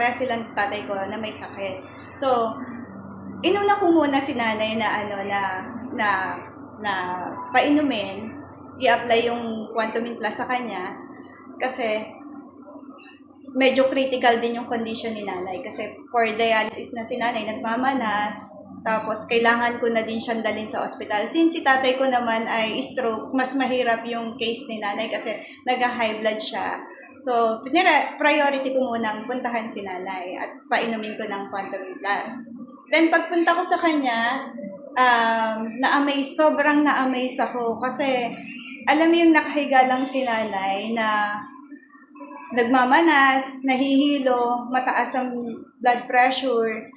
Kaya silang tatay ko na may sakit. So, inuna ko muna si nanay na na painumin, i-apply yung Quantumin Plus sa kanya kasi medyo critical din yung condition ni nanay kasi for dialysis na si nanay, nagmamanas, tapos kailangan ko na din siyang dalhin sa ospital. Since si tatay ko naman ay stroke, mas mahirap yung case ni nanay kasi nag-high blood siya. So, priority ko munang puntahan si nanay at painumin ko ng Quantumin Plus. Then, pagpunta ko sa kanya, sobrang na-amaze ako kasi alam mo yung nakahiga lang si nanay na nagmamanas, nahihilo, mataas ang blood pressure,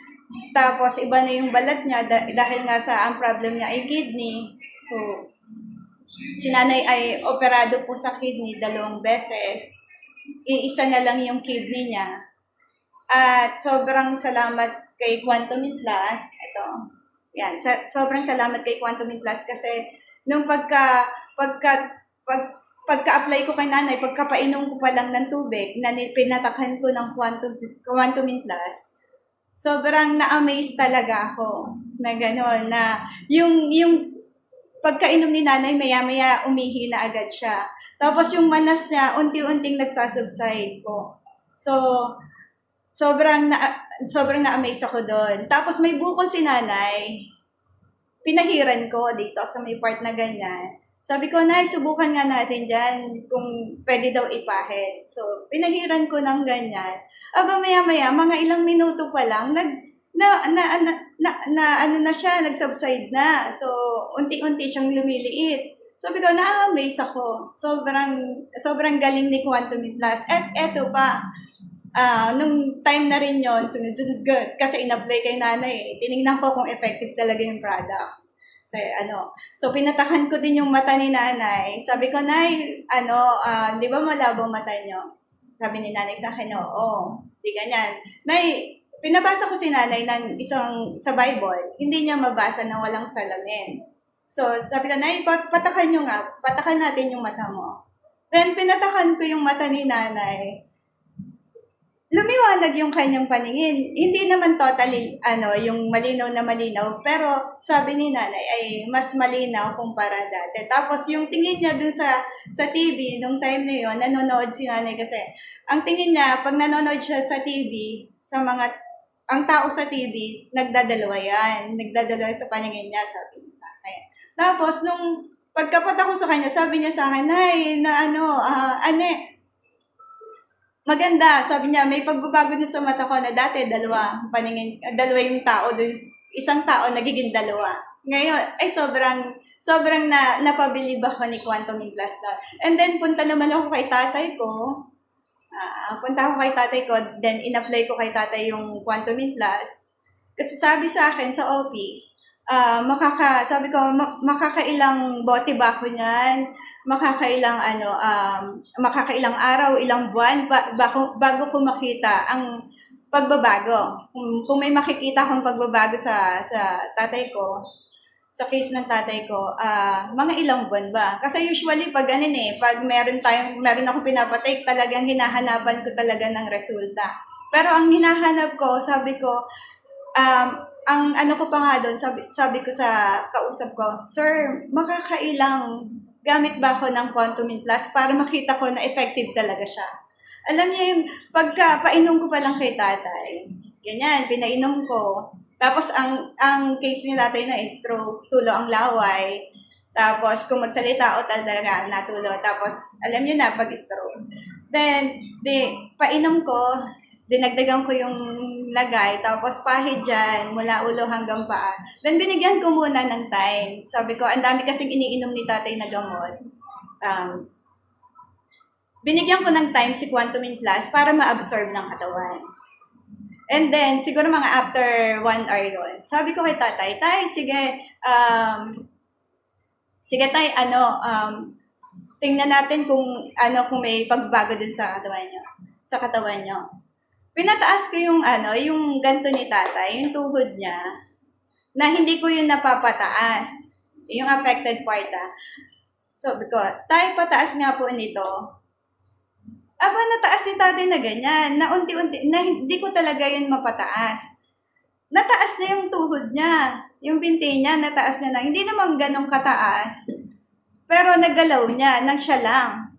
tapos iba na yung balat niya dahil nga sa ang problem niya ay kidney. So, si nanay ay operado po sa kidney 2 beses. Iisa na lang yung kidney niya. At sobrang salamat kay Quantumin Plus. Ito. Yan, sobrang salamat kay Quantumin Plus kasi nung pagka-apply ko kay nanay, pagkapainom ko pa lang ng tubig, na pinatakhan ko ng Quantumin Plus, sobrang na-amaze talaga ako na gano'n, na yung pagkainom ni nanay, maya-maya umihi na agad siya. Tapos yung manas niya, unti-unting nagsasubside po. So, sobrang na-amaze ako doon. Tapos may bukol si nanay, pinahiran ko dito sa may part na ganyan. Sabi ko, Nay, subukan nga natin dyan kung pwede daw ipahid. So, pinahiran ko ng ganyan. Aba, maya-maya, mga ilang minuto pa lang, nag-subside na. So, unti-unti siyang lumiliit. Sabi ko, na-amaze ako. Sobrang galing ni Quantumin Plus. At eto pa, nung time na rin yon, sunod-sunod kasi in-apply kay nanay, tinignan ko kung effective talaga yung products. So pinatakan ko din yung mata ni nanay. Sabi ko, Nay, di ba malabo mata niyo? Sabi ni nanay sa akin, oo, di ganyan. Nay, pinabasa ko si nanay ng sa Bible, hindi niya mabasa ng walang salamin. So sabi ko, Nay, patakan natin yung mata mo. Then pinatakan ko yung mata ni nanay. Lumiwanag yung kanyang paningin. Hindi naman totally, yung malinaw na malinaw, pero sabi ni nanay ay mas malinaw kumpara dati. Tapos yung tingin niya dun sa TV, nung time na yun, nanonood si nanay kasi, ang tingin niya, pag nanonood siya sa TV, ang tao sa TV, nagdadalawa yan. Nagdadalawa sa paningin niya, sabi niya sa akin. Tapos, nung pagkapunta ko sa kanya, sabi niya sa akin, Nay, maganda. Sabi niya, may pagbabago din sa mata ko na dati, dalawa yung tao doon. Isang tao, nagiging 2. Ngayon, ay sobrang napabilib ako ni Quantumin Plus na. And then, punta naman ako kay tatay ko. Then in-apply ko kay tatay yung Quantumin Plus. Kasi sabi sa akin sa office, makakailang bote ba ako niyan? Makakailang araw, ilang buwan bago ko makita ang pagbabago. Kung may makikita akong pagbabago sa tatay ko, sa case ng tatay ko, mga ilang buwan ba? Kasi usually pag meron akong pinapatake, talagang hinahanapan ko talaga ng resulta. Pero ang hinahanap ko, sabi ko, ang ko pa nga doon, sabi ko sa kausap ko, Sir, makakailang gamit ba ako ng Quantumin Plus para makita ko na effective talaga siya? Alam niya yung painom ko pa lang kay tatay, ganyan, pinainom ko. Tapos ang case ni tatay na is stroke, tulo ang laway. Tapos kung magsalita o talaga natulo. Tapos alam niyo na pag-stroke. Then, painom ko, dinagdagan ko yung lagay, tapos pahid dyan, mula ulo hanggang paa. Then, binigyan ko muna ng time. Sabi ko, ang dami kasing iniinom ni tatay na gamot. Binigyan ko ng time si Quantumin Plus para ma-absorb ng katawan. And then, siguro mga after 1 hour yun, sabi ko kay tatay, Tay, sige, tay, tingnan natin kung may pagbabago din sa katawan niyo. Pinataas ko yung ganto ni tatay, yung tuhod niya, na hindi ko yun napapataas. Yung affected part, Sabi ko, Tay, pataas nga po nito. aba nataas ni tatay na ganyan, na unti-unti, na hindi ko talaga yun mapataas. Nataas na yung tuhod niya, yung binti niya, nataas niya na. Hindi naman ganong kataas, pero nagalaw niya, nang siya lang.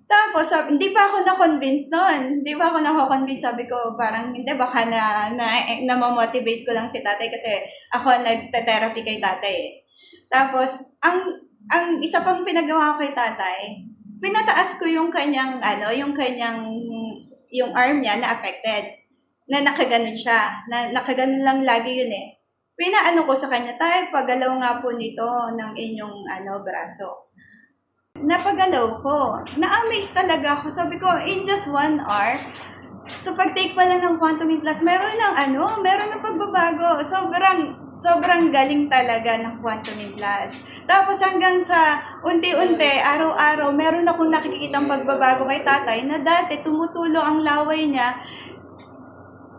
Tapos, hindi pa ako na-convince noon. Hindi pa ako na-convince. Sabi ko, parang, hindi, baka na-motivate ko lang si tatay kasi ako nagte-therapy kay tatay eh. Tapos, ang isa pang pinagawa ko kay tatay, pinataas ko yung kanyang, yung arm niya na affected. Na nakaganon siya. Na nakaganon lang lagi yun eh. Pinaano ko sa kanya, tay, pagalaw nga po nito ng inyong, braso. Napagalaw ko. Na-amaze talaga ako. Sabi ko, in just 1 hour, so pag-take pala ng Quantum Plus, meron ng pagbabago. Sobrang galing talaga ng Quantum Plus. Tapos hanggang sa unti-unti, araw-araw, meron akong nakikitang pagbabago kay tatay na dati tumutulo ang laway niya,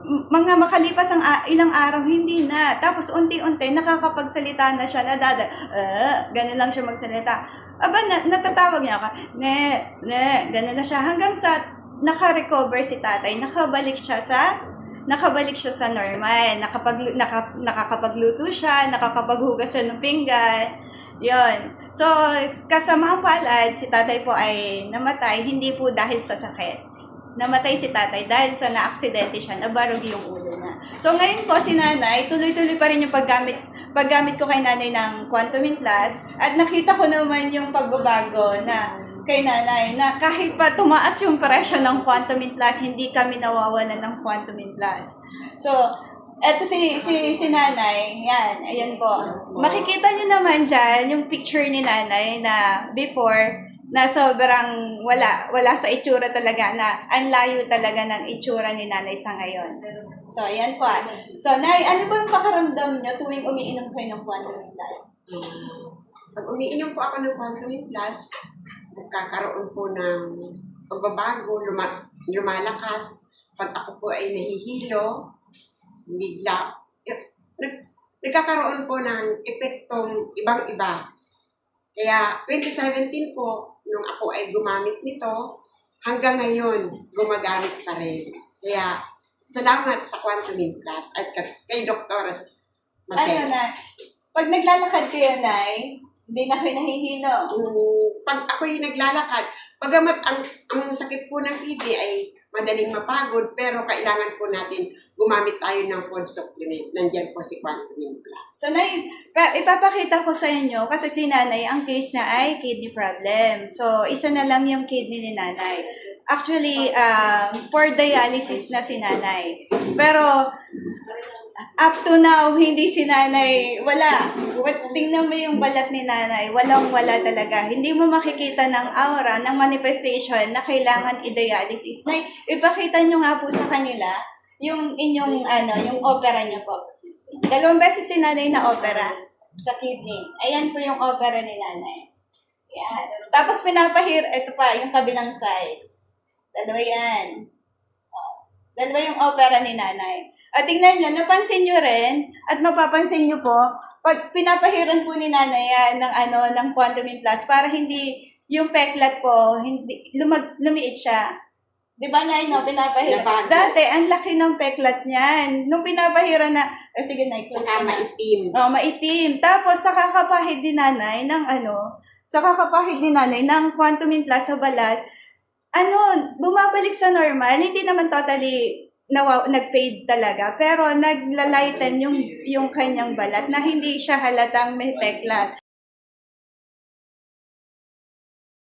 mga makalipas ang ilang araw, hindi na. Tapos unti-unti, nakakapagsalita na siya, ganun lang siya magsalita. Aba, natatawag niya ako, ganun na siya. Hanggang sa naka-recover si tatay, nakabalik siya sa normal. Nakakapagluto siya, nakakapaghugas siya ng pinggan. Yon. So, kasamang palad, si tatay po ay namatay, hindi po dahil sa sakit. Namatay si tatay dahil sa na-aksidente siya, nabarog yung ulo niya. So ngayon po si nanay, tuloy-tuloy pa rin yung paggamit ko kay nanay ng Quantum Plus at nakita ko naman yung pagbabago na kay nanay na kahit pa tumaas yung presyo ng Quantum Plus, hindi kami nawawalan ng Quantum Plus. So, eto si nanay, ayan po. Makikita niyo naman dyan yung picture ni nanay na before, na sobrang wala sa itsura talaga, na ang layo talaga ng itsura ni nanay sa ngayon. So, ayan po. So, nay, ano bang pakaramdam niyo tuwing umiinom kayo ng Quantum Plus? Pag umiinom po ako ng Quantum Plus, nagkakaroon po ng pagbabago, lumalakas. Pag ako po ay nahihilo, bigla, nagkakaroon po ng epektong ibang-iba. Kaya 2017 po, nung ako ay gumamit nito, hanggang ngayon, gumagamit pa rin. Kaya, salamat sa Quantum Plus at kay Dr. Marcel. Pag naglalakad kayo, nay, hindi na kayo nahihilo? Pag ako'y naglalakad, pagamat ang sakit po ng TB ay madaling mapagod, pero kailangan po natin gumamit tayo ng food supplement. Nandyan po si Quantum Plus. So, nay, ipapakita ko sa inyo, kasi si nanay, ang case na ay kidney problem. So, isa na lang yung kidney ni nanay. Actually, for dialysis na si nanay. Pero, up to now, hindi si nanay, wala. Tingnan mo yung balat ni nanay, walang-wala talaga. Hindi mo makikita ng aura, ng manifestation na kailangan i-dialysis. Nay, ipakita nyo nga po sa kanila yung inyong, yung opera nyo po. 2 beses si nanay na opera sa kidney. Ayan po yung opera ni nanay. Yan. Tapos ito pa, yung kabilang side. 2 yan. 2 yung opera ni nanay. At tingnan nyo, napansin nyo rin, at mapapansin nyo po, pag pinapahiran po ni nanay yan ng Quantum Plus, para hindi, yung peklat po, hindi, lumiit siya. Di ba, nay, no? Pinapahiran. Dati, ang laki ng peklat niyan. Nung pinapahiran na, sige, nay. Saka maitim. Maitim. Tapos, sa kakapahid ni nanay ng Quantum Plus sa balat, bumabalik sa normal, hindi naman totally nag-fade talaga, pero naglalighten yung kanyang balat na hindi siya halatang may peklat.